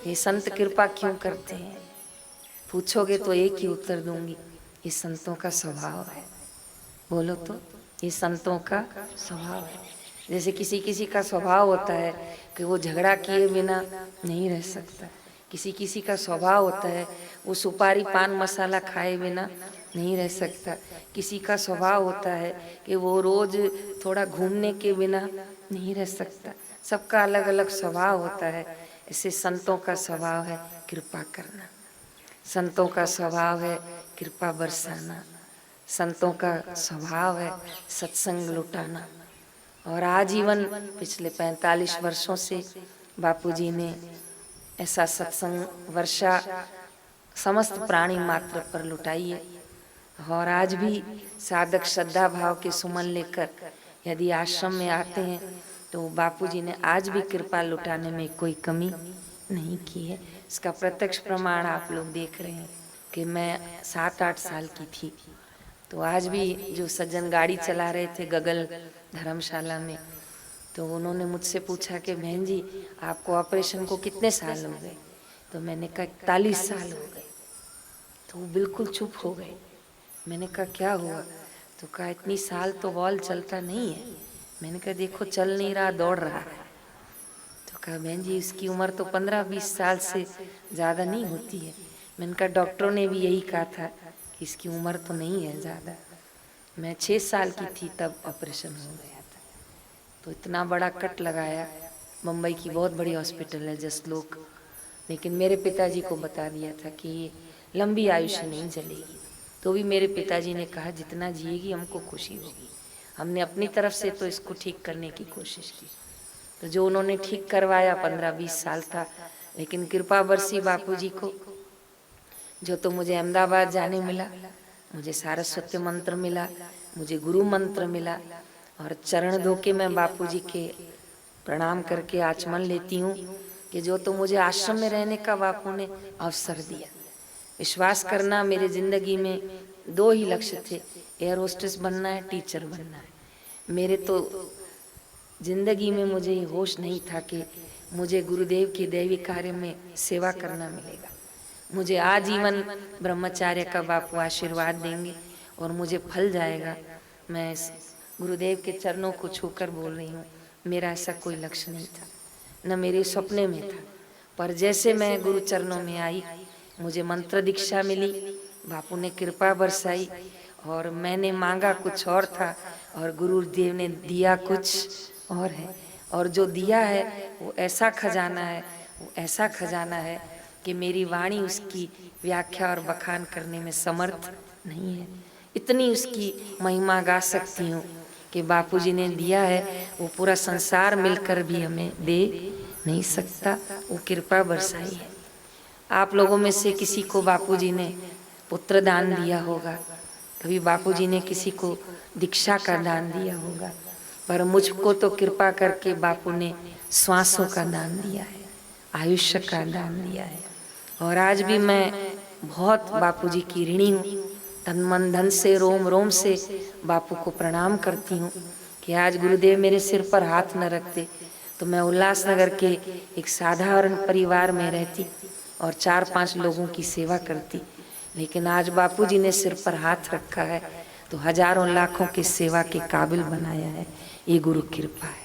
ये संत कृपा क्यों करते हैं? पूछोगे तो एक ही उत्तर दूंगी, ये संतों का स्वभाव है। बोलो तो, ये संतों का स्वभाव है। जैसे किसी किसी का स्वभाव होता है कि वो झगड़ा किए बिना नहीं रह सकता, किसी किसी का स्वभाव होता है वो सुपारी पान मसाला खाए बिना नहीं रह सकता, किसी का स्वभाव होता है कि वो रोज थोड़ा घूमने के बिना नहीं रह सकता। सबका अलग अलग स्वभाव होता है। ऐसे संतों का स्वभाव है कृपा करना, संतों का स्वभाव है कृपा बरसाना, संतों का स्वभाव है सत्संग लुटाना। और आजीवन पिछले 45 वर्षों से बापूजी ने ऐसा सत्संग वर्षा समस्त प्राणी मात्र पर लुटाई है। और आज भी साधक श्रद्धा भाव के सुमन लेकर यदि आश्रम में आते हैं तो बापूजी ने आज भी कृपा लुटाने में कोई कमी नहीं की है। इसका प्रत्यक्ष प्रमाण आप लोग देख रहे हैं कि मैं 7-8 साल की थी तो आज भी जो सज्जन गाड़ी चला रहे थे गगल धर्मशाला में, तो उन्होंने मुझसे पूछा कि बहन जी आपको ऑपरेशन को कितने साल हो गए? तो मैंने कहा 41 साल हो गए। तो वो बिल्कुल चुप हो गए। मैंने कहा क्या हुआ? तो कहा इतनी साल तो वॉल चलता नहीं है। मैंने कहा देखो चल नहीं रहा, दौड़ रहा है। तो कहा बहन जी इसकी उम्र तो 15-20 साल से ज़्यादा नहीं होती है। मैंने कहा डॉक्टरों ने भी यही कहा था कि इसकी उम्र तो नहीं है ज़्यादा। मैं 6 साल की थी तब ऑपरेशन हो गया था। तो इतना बड़ा कट लगाया। मुंबई की बहुत बड़ी हॉस्पिटल है जसलोक, लेकिन मेरे पिताजी को बता दिया था कि ये लंबी आयुष्य नहीं चलेगी। तो भी मेरे पिताजी ने कहा जितना जिएगी हमको खुशी होगी। हमने अपनी तरफ से तो इसको ठीक करने की कोशिश की। तो जो उन्होंने ठीक करवाया 15-20 साल था, लेकिन कृपा बरसी बापूजी को। जो तो मुझे अहमदाबाद जाने मिला, मुझे सारस्वती मंत्र मिला, मुझे गुरु मंत्र मिला। और चरण धो के मैं बापूजी के प्रणाम करके आचमन लेती हूँ कि जो तो मुझे आश्रम में रहने का बापू ने अवसर दिया। विश्वास करना मेरे ज़िंदगी में 2 ही लक्ष्य थे, एयर होस्टेस बनना है, टीचर बनना है। मेरे तो जिंदगी में मुझे ये होश नहीं था कि मुझे गुरुदेव के दैवी कार्य में सेवा करना मिलेगा। मुझे आजीवन ब्रह्मचार्य का बापू आशीर्वाद देंगे और मुझे फल जाएगा। मैं इस गुरुदेव के चरणों को छूकर बोल रही हूँ, मेरा ऐसा कोई लक्ष्य नहीं था, न मेरे सपने में था। पर जैसे मैं गुरु चरणों में आई, मुझे मंत्र दीक्षा मिली, बापू ने कृपा बरसाई और मैंने मांगा कुछ और था और गुरुदेव ने दिया कुछ और है। और जो दिया है वो ऐसा खजाना है, वो ऐसा खजाना है कि मेरी वाणी उसकी व्याख्या और बखान करने में समर्थ नहीं है। इतनी उसकी महिमा गा सकती हूँ कि बापूजी ने दिया है वो पूरा संसार मिलकर भी हमें दे नहीं सकता। वो कृपा बरसाई है। आप लोगों में से किसी को बापूजी ने पुत्र दान दिया होगा, कभी बापूजी ने किसी को दीक्षा का दान दिया होगा, पर मुझको तो कृपा करके बापू ने श्वासों का दान दिया है, आयुष्य का दान दिया है। और आज भी मैं बहुत बापूजी की ऋणी हूँ। तन मन धन से रोम रोम से बापू को प्रणाम करती हूँ कि आज गुरुदेव मेरे सिर पर हाथ न रखते तो मैं उल्लासनगर के एक साधारण परिवार में रहती और 4-5 लोगों की सेवा करती। लेकिन आज बापूजी ने सिर पर हाथ रखा है तो हजारों लाखों की सेवा के काबिल बनाया है। ये गुरु कृपा है।